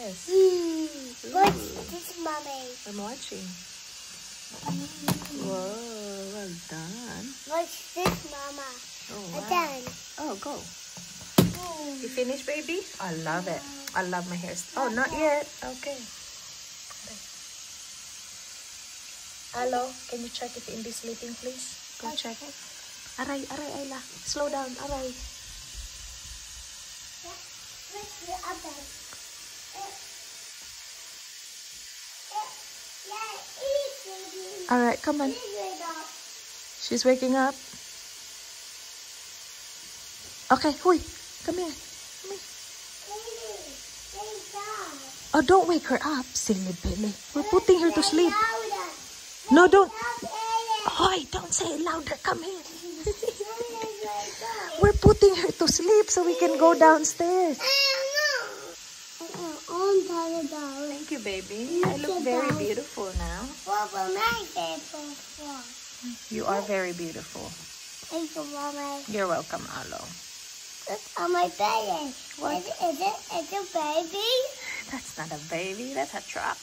Yes. What's this, Mommy? I'm watching. Whoa, well done. What's this, Mama? Oh, wow. Again. Oh, go. You finished, baby? I love it. I love my hairstyle. Oh, not yet. Okay. Hello, can you check if Indy's sleeping, please? Go check. Aray, Ayla. Slow down, aray. What's the other? Alright, come on. She's waking up. Okay, hui. Come here. Oh, don't wake her up, silly Billy. We're putting her to sleep. No, don't. Hoy, don't say it louder. Come here. We're putting her to sleep so we can go downstairs. Thank you, baby. I look very beautiful now. You are very beautiful. Thank you, Mommy. You're welcome, Alo. That's on my baby. What? Is it a baby? That's not a baby. That's a truck.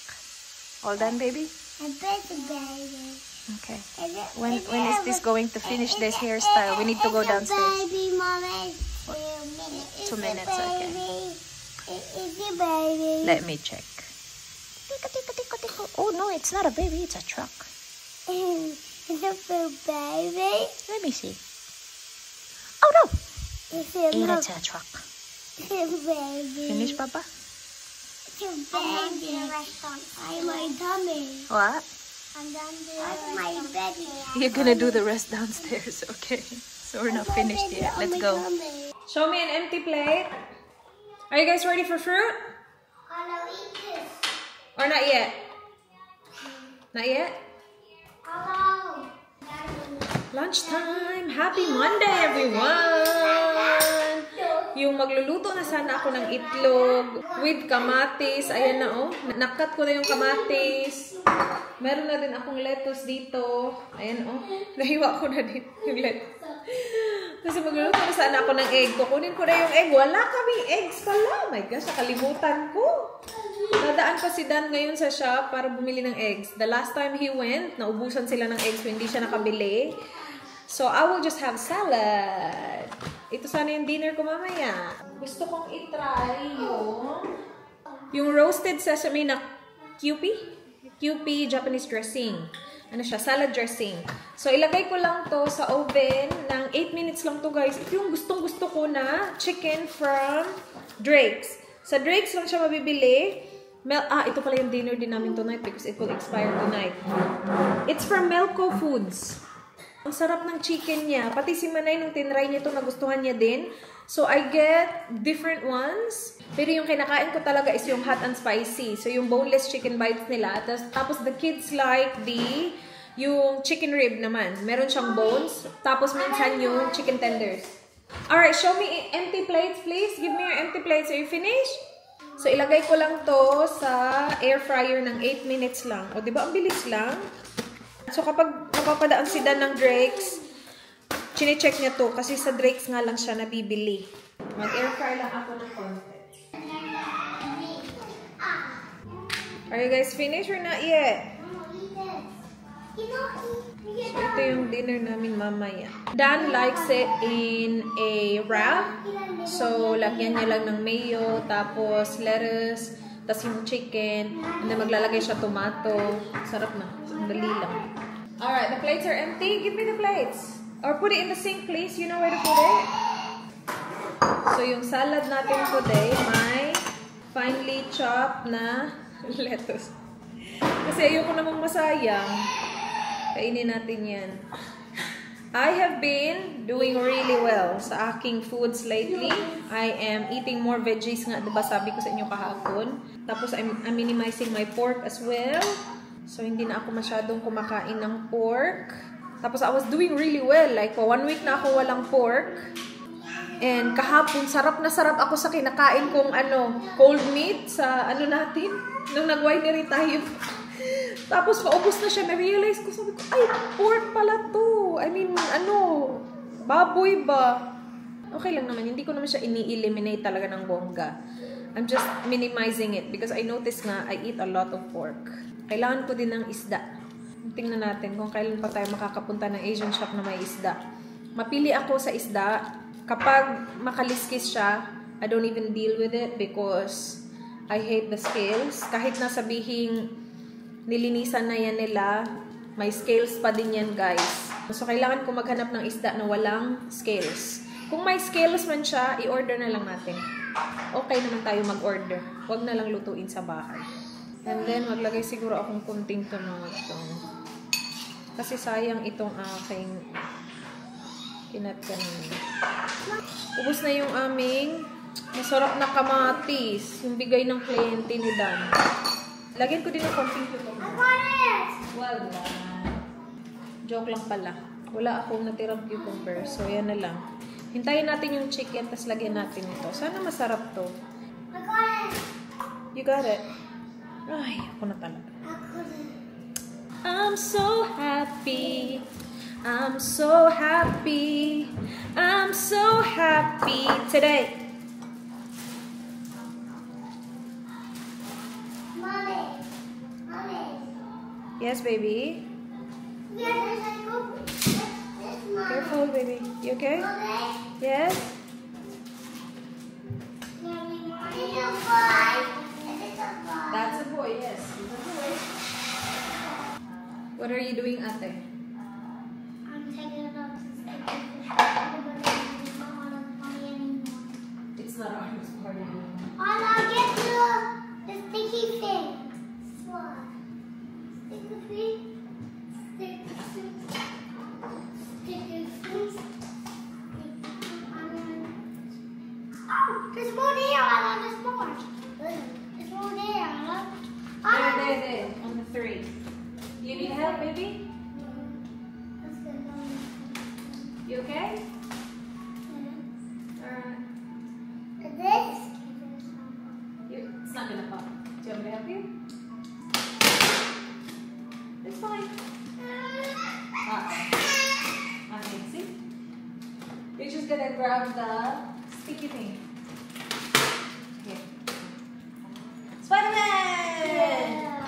All done, baby? A baby. Okay. Is it, When is this going to finish this hairstyle? We need to go downstairs. Baby, Mommy. 2 minutes, okay. Is it baby? Let me check. Oh, no, it's not a baby. It's a truck. Is it a baby? Let me see. Oh, no. Is it It's a truck. baby? Finish, Papa? It's a baby. I'm my tummy. What? I'm done doing my baby. You're gonna do the rest downstairs, okay? So we're not finished yet. Let's go. Show me an empty plate. Are you guys ready for fruit? I'll eat this. Or not yet? Not yet? Hello. Lunchtime! Happy Monday, everyone! Yung magluluto na sana ako ng itlog with kamatis. Ayan na, oh. Nakat ko na yung kamatis. Meron na din akong lettuce dito. Ayan, oh. Nahiwa ko na din yung lettuce. Kasi magluluto na sana ako ng egg. Kukunin ko na yung egg. Wala kaming eggs pala. Oh my gosh, nakalimutan ko. Nadaan pa si Dan ngayon sa shop para bumili ng eggs. The last time he went, naubusan sila ng eggs so hindi siya nakabili. So, I will just have salad. Ito sana yung dinner ko mamaya. Gusto kong itry yung roasted sesame na Kewpie Japanese dressing. Ano siya? Salad dressing. So, ilagay ko lang to sa oven ng 8 minutes lang to, guys. Ito yung gustong-gusto ko na chicken from Drake's. Sa Drake's lang siya mabibili. Ito pala yung dinner din namin tonight because it will expire tonight. It's from Melco Foods. Ang sarap ng chicken niya. Pati si Manay nung tinry niya ito, nagustuhan niya din. So, I get different ones. Pero yung kinakain ko talaga is yung hot and spicy. So, yung boneless chicken bites nila. Tapos, the kids like yung chicken rib naman. Meron siyang bones. Tapos, minsan yung chicken tenders. Alright, show me empty plates, please. Give me your empty plates. Are you finished? So, ilagay ko lang to sa air fryer ng 8 minutes lang. O, diba? Ang bilis lang. So, kapag napapadaan si Dan ng Drake's, chine-check niya to kasi sa Drake's nga lang siya nabibili. Mag-air fry lang ako ng konti. Are you guys finished or not yet? So, ito yung dinner namin mamaya. Dan likes it in a wrap. So, lagyan niya lang ng mayo, tapos lettuce, tapos yung chicken, and then maglalagay siya tomato. Sarap na. Sandali lang. Alright, the plates are empty. Give me the plates. Or put it in the sink, please. You know where to put it? So, yung salad natin today, may finely chopped na lettuce. Kasi ayoko namang masayang. Kainin natin yan. I have been doing really well sa aking foods lately. I am eating more veggies nga, diba sabi ko sa inyo kahapon. Tapos I'm minimizing my pork as well. So hindi na ako masyadong kumakain ng pork. Tapos I was doing really well. Like for 1 week na ako walang pork. And kahapon, sarap na sarap ako sa kinakain kong cold meat sa natin. Nung nag-winery tayo. Tapos paubos na siya, na-realize ko, sabi ko, ay, pork pala to. I mean, baboy ba? Okay lang naman, hindi ko naman siya ini-eliminate talaga ng bongga. I'm just minimizing it because I noticed nga I eat a lot of pork. Kailangan ko din ng isda. Tingnan natin kung kailan pa tayo makakapunta ng Asian shop na may isda. Mapili ako sa isda. Kapag makaliskis siya, I don't even deal with it because I hate the scales. Kahit nasabihing nilinisan na yan nila, may scales pa din yan, guys. So, kailangan ko maghanap ng isda na walang scales. Kung may scales man siya, i-order na lang natin. Okay naman tayo mag-order. Huwag na lang lutuin sa bahay. And then, maglagay siguro akong kunting tomato. Kasi sayang itong aking kinat-kanina. Ubus na yung aming masarap na kamatis. Yung bigay ng kliyente ni Dan. Lagyan ko din ng konting cucumber. Wala. Joke lang pala. Wala akong natirang cucumber. So, yan na lang. Hintayin natin yung chicken, tapos lagyan natin ito. Sana masarap to. I got it. You got it? Ay, ako na talaga. I got it. I'm so happy. I'm so happy. I'm so happy today. Mommy. Mommy. Yes, baby. Yeah, there's a go. This one. Careful, baby. You okay? Okay. Yes? Mommy, this is a boy. This is a boy. That's a boy, yes. He's a boy. What are you doing, ate? I'm taking it out to stick it. It's not on the party anymore. It's not our party anymore. Oh, now get the sticky thing. This one. Sticky thing. Sticky thing. Sticky thing. Oh, there's more there. I love this more. There's more there. I love. There. On the 3. You need help, baby? Let's go down. You okay? Alright. This. It's not gonna pop. Do you want me to help you? It's fine. Okay, see? You're just gonna grab the sticky thing. Here. Spider-Man! Yeah.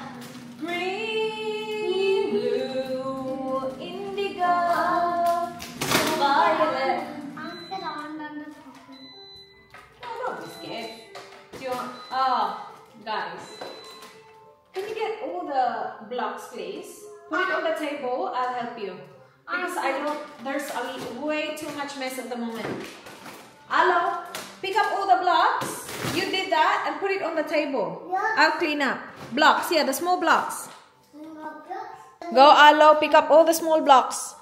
Green, blue, indigo, violet. I'm gonna on the top. Oh, don't be scared. Do you want, guys, can you get all the blocks, please? Put it on the table, I'll help you. Because there's way too much mess at the moment. Hello, pick up all the blocks. You did that and put it on the table. Yeah. I'll clean up. Blocks, yeah, the small blocks. Go, Alo, pick up all the small blocks.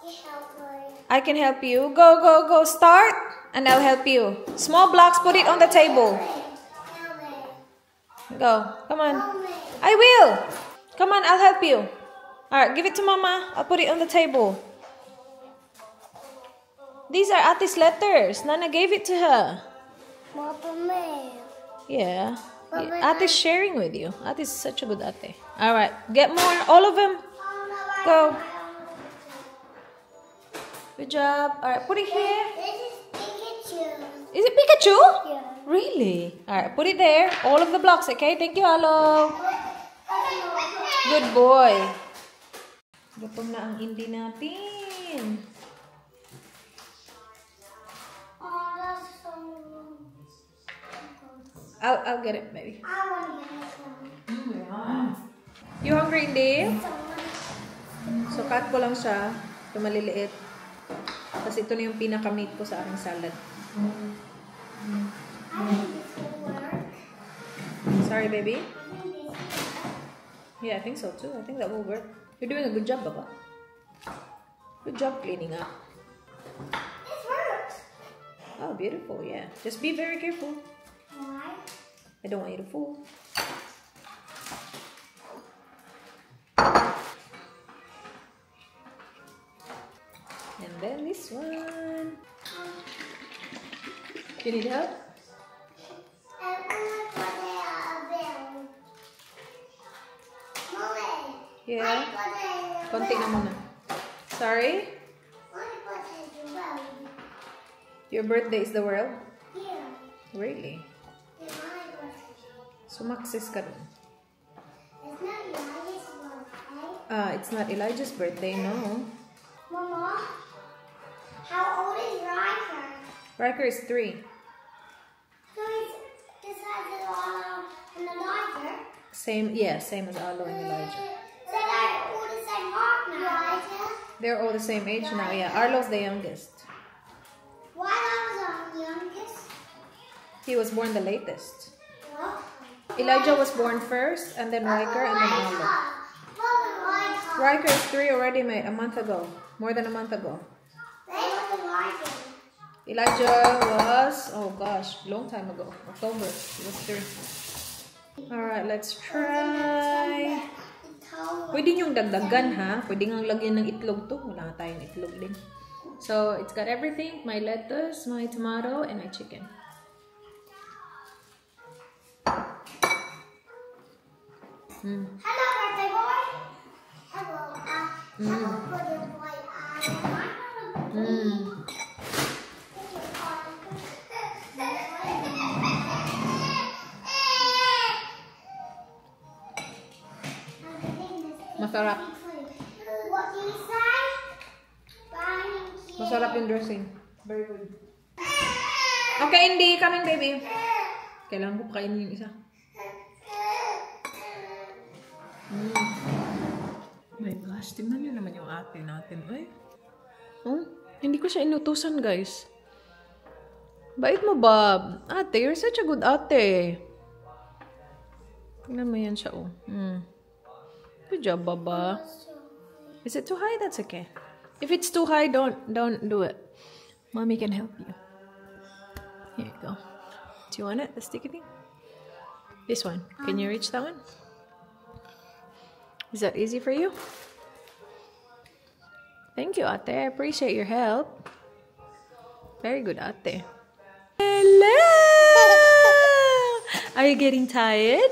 I can help you. Go. Start, and I'll help you. Small blocks, put it on the table. Go. Come on. I will. Come on, I'll help you. Alright, give it to Mama. I'll put it on the table. These are Ate's letters. Nana gave it to her. Yeah. Ate's sharing with you. Ate's such a good ate. Alright, get more. All of them. Go. Good job. Alright, put it here. This is Pikachu. Is it Pikachu? Yeah. Really? Alright, put it there. All of the blocks, okay? Thank you, Alo. Good boy. Gutom na ang hindi natin. Oh, that's so. I'll get it, baby. I want to get this one. You hungry, hindi? So, So, cut ko lang siya. Ito maliliit. Tapos ito na yung pinaka-meat ko sa aking salad. I think this will work. Sorry, baby. I think this will work. Yeah, I think so too. I think that will work. You're doing a good job, Baba. Good job cleaning up. This works. Oh, beautiful, yeah. Just be very careful. Why? I don't want you to fall. And then this one. You need help? Yeah. Konti na muna. Sorry? Your birthday is the world? Yeah. Really? My birthday. Sumaksis ka rin. It's not Elijah's birthday. It's not Elijah's birthday, no. Mama, how old is Riker? Riker is 3. So he's the size of Arlo and Elijah. Same as Arlo and Elijah. So they're all the same heart now. Elijah? They're all the same age now, yeah. Arlo's the youngest. Why was the youngest? He was born the latest. What? Elijah was born first, and then Riker, and then Arlo. Riker is 3 already, mate, a month ago. More than a month ago. Elijah was, oh gosh, long time ago. October, he was 3. Alright, let's try. Pwede nyong dagdagan, ha? Pwede nga lagyan ng itlog to. Wala nga tayong itlog din. So, it's got everything. My lettuce, my tomato, and my chicken. Hello, birthday boy. Hello. Hello, birthday boy. Masarap. What do you say? Masarap yung dressing. Very good. Okay, Indy. Coming, baby. Kailangan ko kainin yung isa. My gosh, tingnan nyo naman yung ate natin. Ay. Oh, hindi ko siya inutusan, guys. Bait mo, Bob. Ate, you're such a good ate. Tingnan mo yan siya, oh. Good job, Baba. Is it too high? That's okay. If it's too high, don't do it. Mommy can help you. Here you go. Do you want it? The sticky thing? This one. Can you reach that one? Is that easy for you? Thank you, Ate. I appreciate your help. Very good, Ate. Hello! Are you getting tired?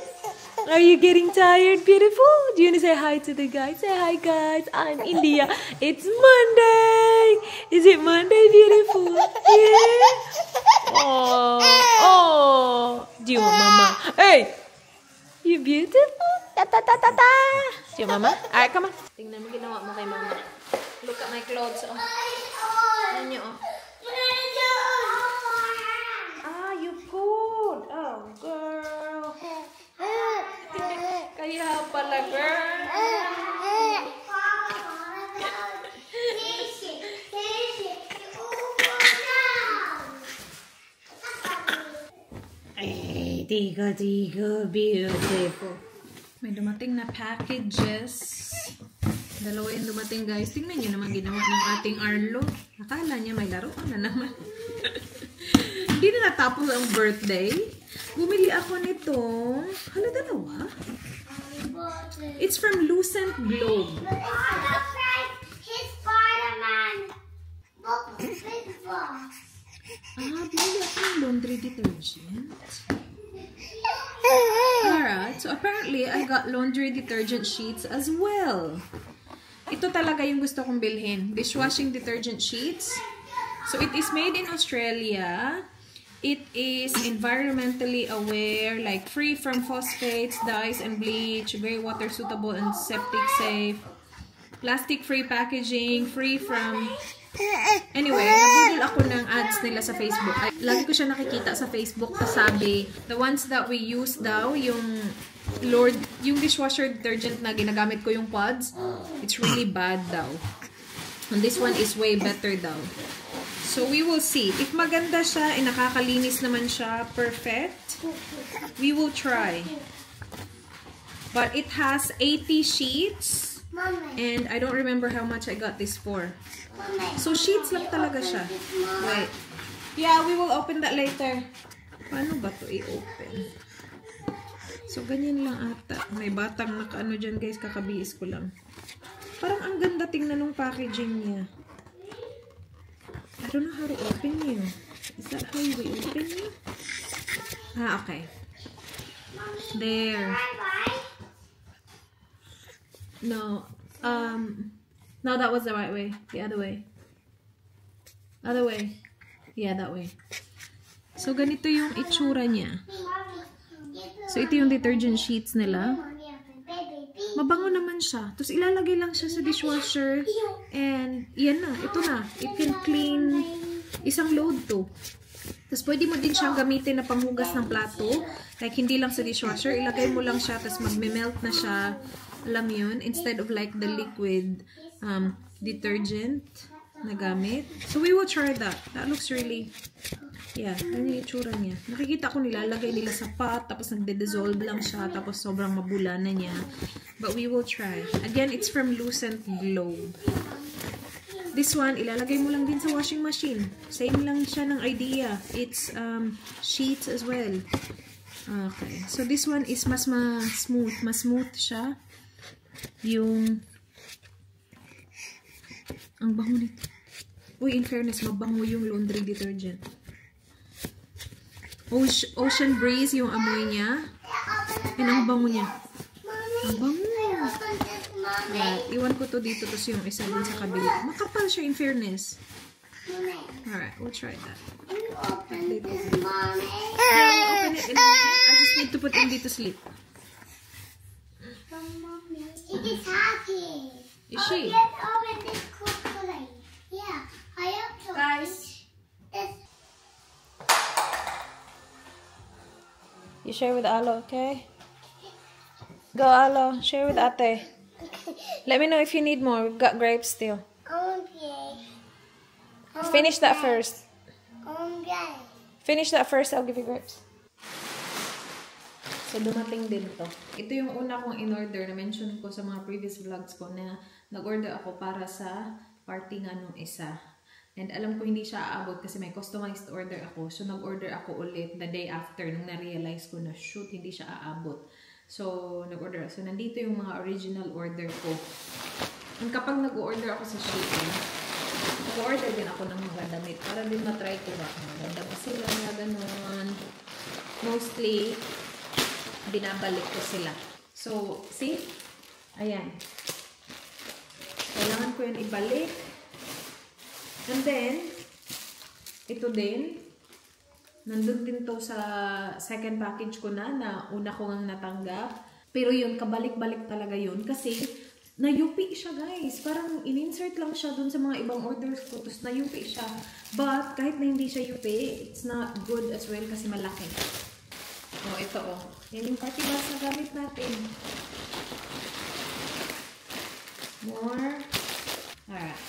Are you getting tired, beautiful? Do you want to say hi to the guys? Say hi, guys. I'm India. It's Monday. Is it Monday, beautiful? Yeah. Oh. Do you want mama? Hey. You beautiful. Ta ta ta ta ta. Do you want mama? Alright, come on. Tingnan mo ginawa mo kay mama. Look at my clothes. Oh. Tingnan niyo, oh. Ah, you could. Oh, girl. Kaya pala, girl. Ay, tigo, beautiful. May dumating na packages. Dalawa yung dumating, guys. Tingnan nyo naman ginawa ng ating Arlo. Akala niya may laro na naman. Hindi na natapos ang birthday. Bumili ako nito. Hala, dalawa? It's from Lucent Globe. His Spider-Man book is Bumili ako ng laundry detergent. Alright, so apparently, I got laundry detergent sheets as well. Ito talaga yung gusto kong bilhin. Dishwashing detergent sheets. So, it is made in Australia. It is environmentally aware, like free from phosphates, dyes, and bleach, very water suitable and septic safe, plastic-free packaging, free from... Anyway, nabudol ako ng ads nila sa Facebook. Lagi ko siya nakikita sa Facebook, sabi, the ones that we use daw, yung dishwasher detergent na ginagamit ko yung pods, it's really bad daw. And this one is way better daw. So, we will see. If maganda siya, nakakalinis naman siya, perfect, we will try. But it has 80 sheets. And I don't remember how much I got this for. So, sheets lang talaga siya. Wait. Yeah, we will open that later. Paano ba to i-open? So, ganyan lang ata. May batang naka-ano dyan, guys. Kakabihis ko lang. Parang ang ganda tingnan ng packaging niya. I don't know how to open you. Is that how you open you? Ah, okay. There. No. No, that was the right way. The other way. Other way. Yeah, that way. So, ganito yung itsura niya. So, ito yung detergent sheets nila. Mabango naman siya. Tapos, ilalagay lang siya sa dishwasher. And, yan na. Ito na. It can clean isang load to. Tapos, pwede mo din siyang gamitin na panghugas ng plato. Like, hindi lang sa dishwasher. Ilagay mo lang siya. Tapos, magme-melt na siya. Alam mo yun? Instead of like the liquid detergent na gamit. So, we will try that. That looks really... Yeah, ganyan yung itsura niya. Nakikita ko nilalagay nila sa pot, tapos nagde-dissolve lang siya, tapos sobrang mabula na niya. But we will try. Again, it's from Lucent Globe. This one, ilalagay mo lang din sa washing machine. Same lang siya ng idea. It's sheets as well. Okay. So, this one is mas smooth. Mas smooth siya. Yung... Ang bango nito. Uy, in fairness, mabango yung laundry detergent. Ocean Breeze yung amoy niya. And ang bango niya. Ang bango. Right. Iwan ko to dito. Tapos yung isa dun sa kabila. Makapal siya in fairness. Alright, we'll try that. Open it, Mommy. Open it in a minute. I just need to put Indy to sleep. It is happy. Is she? Let's open this quickly. Yeah, I have to. Guys. You share with Alo, okay? Go, Alo. Share with Ate. Let me know if you need more. We've got grapes still. Okay. Finish that first. Okay. Finish that first. I'll give you grapes. So, dumating din to. Ito yung una kong in-order na mention ko sa mga previous vlogs ko na nag-order ako para sa party nga nung isa. And alam ko hindi siya aabot kasi may customized order ako. So, nag-order ako ulit the day after nung na-realize ko na shoot, hindi siya aabot. So, nag-order. So, nandito yung mga original order ko. And kapag nag-order ako sa Shein, nag-order din ako ng mga damit para din matry ko ba. Maganda ba sila na gano'n. Mostly, binabalik ko sila. So, see? Ayan. Kailangan ko yan ibalik. And then, ito din, nandun din to sa second package ko na una ko ngang natanggap. Pero yun, kabalik-balik talaga yun. Kasi, na-UP siya guys. Parang in-insert lang siya dun sa mga ibang orders ko. Tapos na-UP siya. But, kahit na hindi siya UP, it's not good as well kasi malaki. Oh, ito oh. Yan yung party bags na gamit natin. More. Alright.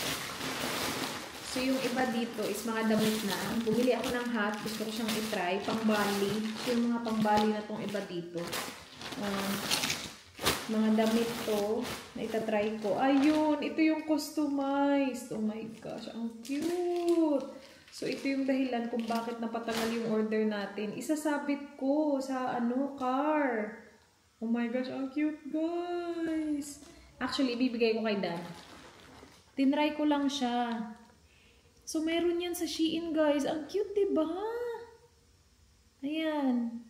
So, yung iba dito is mga damit na. Bumili ako ng hat. Gusto ko siyang itry. Pang-bali. So, yung mga pang-bali na tong iba dito. Mga damit to na itatry ko. Ayun! Ito yung customized. Oh my gosh. Ang cute! So, ito yung dahilan kung bakit napatagal yung order natin. Isasabit ko sa car. Oh my gosh. Ang cute, guys! Actually, ibibigay ko kay Dan. Tinry ko lang siya. So, meron yan sa Shein, guys. Ang cute, diba? Ayan.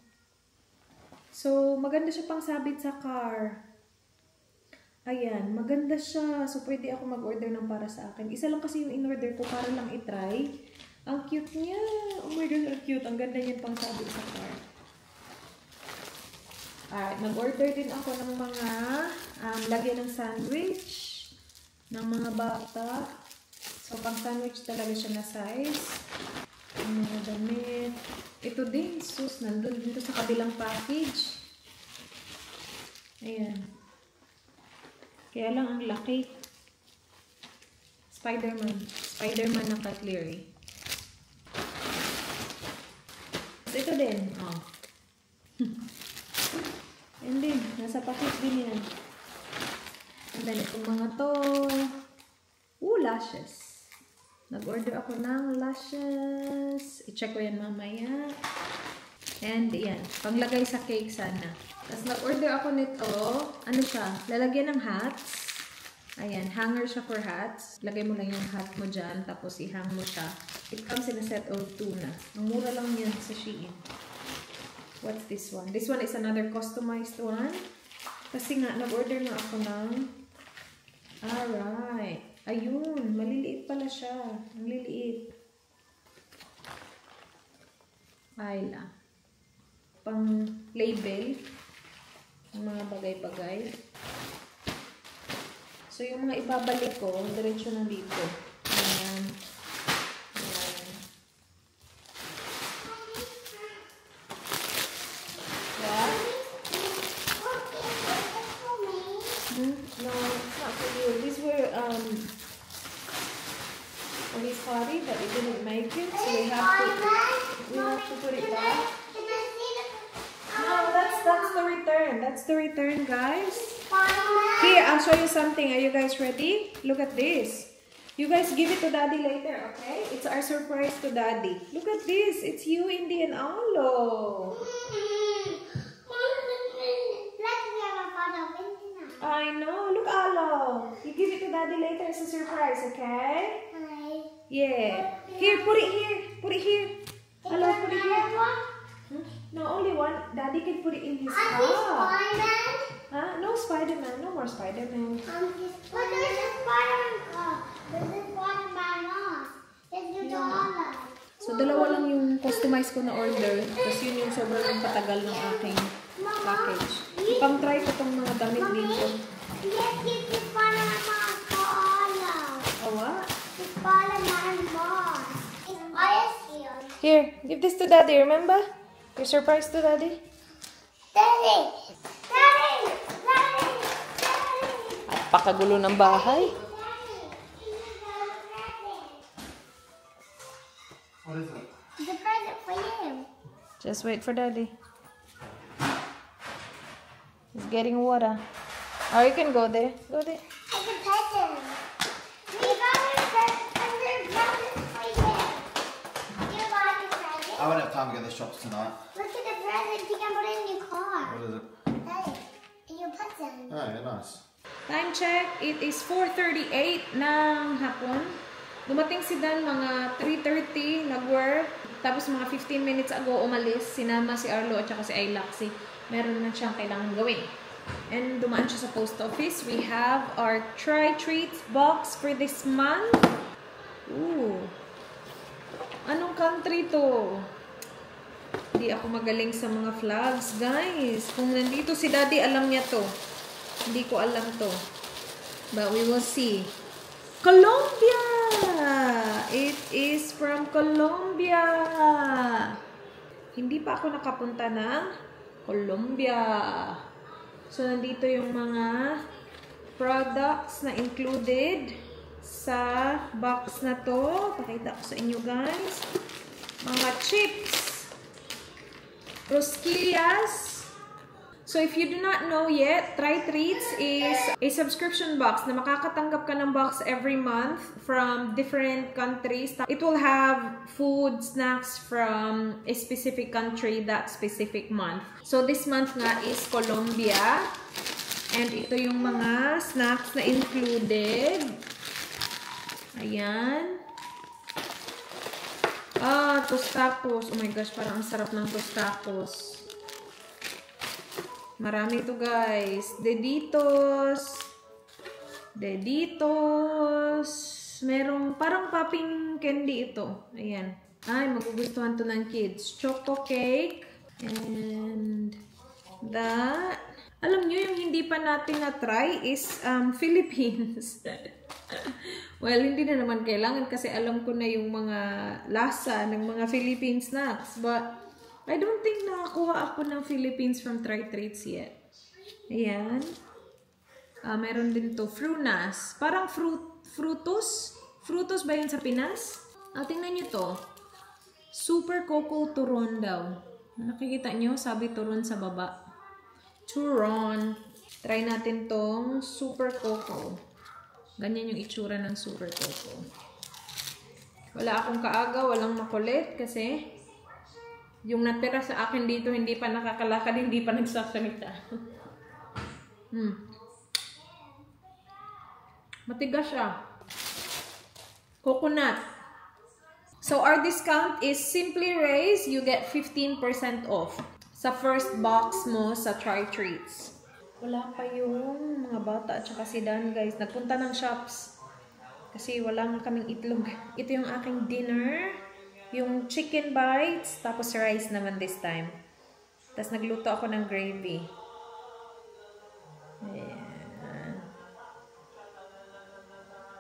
So, maganda siya pang sabit sa car. Ayan. Maganda siya. So, pwede ako mag-order ng para sa akin. Isa lang kasi yung in-order ko para lang itry. Ang cute niya. Oh my gosh, ang cute. Ang ganda niya pang sabit sa car. Alright. Nag-order din ako ng mga lagyan ng sandwich ng mga bata. So, pang sandwich talaga siya na size. Ang mga damit. Ito din, sus, nandun dito sa kabilang package. Ayan. Kaya lang ang laki. Spider-Man. Spider-Man ng cutlery. So, ito din. Oh. Ayan din. Nasa package din yan. And then, itong mga to. Lashes. Nag-order ako ng lashes. I-check ko yan mamaya. And, yan. Panglagay sa cake sana. Tapos, nag-order ako nito. Ano siya? Lalagyan ng hats. Ayan. Hanger siya for hats. Lagay mo lang yung hat mo dyan. Tapos, ihang mo siya. It comes in a set of 2 na. Ang mura lang yan sa Shein. What's this one? This one is another customized one. Kasi nga, nag-order na ako ng... Alright. Ayun, maliliit pala siya. Ang liliit. Ayla. pang label ng mga bagay-bagay. So, yung mga ibabalik ko, diretso na dito. Ayan. Ayan. What? No, it's not for you. These were, Police party, but it didn't make it, so we have to put it back. No, that's the return. That's the return, guys. Here, I'll show you something. Are you guys ready? Look at this. You guys give it to Daddy later, okay? It's our surprise to Daddy. Look at this. It's you, Indy, and Alo. I know. Look, Alo. You give it to Daddy later as a surprise, okay? Yeah. Here, put it here. Put it here. Alo, put it here. No, only one. Daddy can put it in his car. Huh? No Spider-Man. No more Spider-Man. But there's a Spider-Man car. There's a Spider-Man car. Let's do the other. So, dalawa lang yung customize ko na order. Tapos yun yung sobrang patagal ng aking package. Ipang-try ko tong mga damit dito. Let's get the Spider-Man car for Olo. Oh, what? The Spider-Man boss. It's Ice here. Here, give this to Daddy, remember? Your surprise to Daddy? Daddy! Daddy! Daddy! Daddy! Pakagulo ng bahay. What is it? It's a present for you. Just wait for Daddy. He's getting water. Or you can go there. Go there. It's a present. We got a present for you. You got a present? I won't have time to go to the shops tonight. Look at the present. You can put it in your car. What is it? Daddy, in your present. Oh, yeah, nice. Time check. It is 4:38 ng hapon. Dumating si Dan mga 3:30, nag-work. Tapos mga 15 minutes ago umalis. Sinama si Arlo at saka si Ailaxi. Meron na siyang kailangan gawin. And dumaan siya sa post office. We have our Try Treats box for this month. Ooh. Anong country to? Hindi ako magaling sa mga flags, guys. Kung nandito si Daddy, alam niya to. Hindi ko alam to. But we will see. Colombia! It is from Colombia. Hindi pa ako nakapunta ng Colombia. So, nandito yung mga products na included sa box na to. Pakita ko sa inyo, guys. Mga chips. Rosquillas. So, if you do not know yet, Try Treats is a subscription box na makakatanggap ka ng box every month from different countries. It will have food, snacks from a specific country that specific month. So, this month nga is Colombia. And ito yung mga snacks na included. Ayan. Ah, Tostacos. Oh my gosh, parang ang sarap ng Tostacos. Marami ito, guys. Deditos. Merong parang popping candy ito. Ayan. Ay, magugustuhan to ng kids. Choco cake. And that. Alam nyo, yung hindi pa natin na-try is Philippines. Well, hindi na naman kailangan kasi alam ko na yung mga lasa ng mga Philippine snacks. But I don't think nakakuha ako ng Philippines from Try Treats yet. Ayan. Meron din to. Frunas. Parang frutos. Frutos ba yun sa Pinas? Tingnan nyo to. Super Coco Turon daw. Nakikita nyo? Sabi turon sa baba. Turon. Try natin tong Super Coco. Ganyan yung itsura ng Super Coco. Wala akong kaaga. Walang makulit kasi yung natira sa akin dito, hindi pa nakakalakad, hindi pa nagsasalita. Matigas siya. Coconut. So, our discount is Simply Raise. You get 15% off sa first box mo sa Try Treats. Wala pa yung mga bata at saka si Dan, guys. Nagpunta ng shops. Kasi wala nga kaming itlog. Ito yung aking dinner. Yung chicken bites, tapos rice naman this time. Tapos nagluto ako ng gravy. Ayan.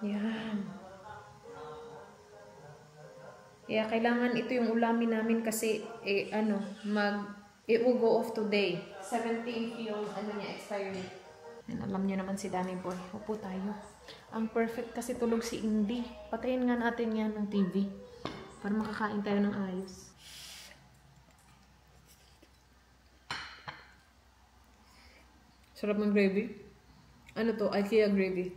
Yan. Kaya kailangan ito yung ulamin namin kasi it will go off today. 17th yung expiry. And alam niyo naman si Danny Boy. Upo tayo. Ang perfect kasi tulog si Indy. Patayin nga natin yan ng TV. Para makakain tayo ng ayos. Sarap ng gravy. Ano to? IKEA gravy.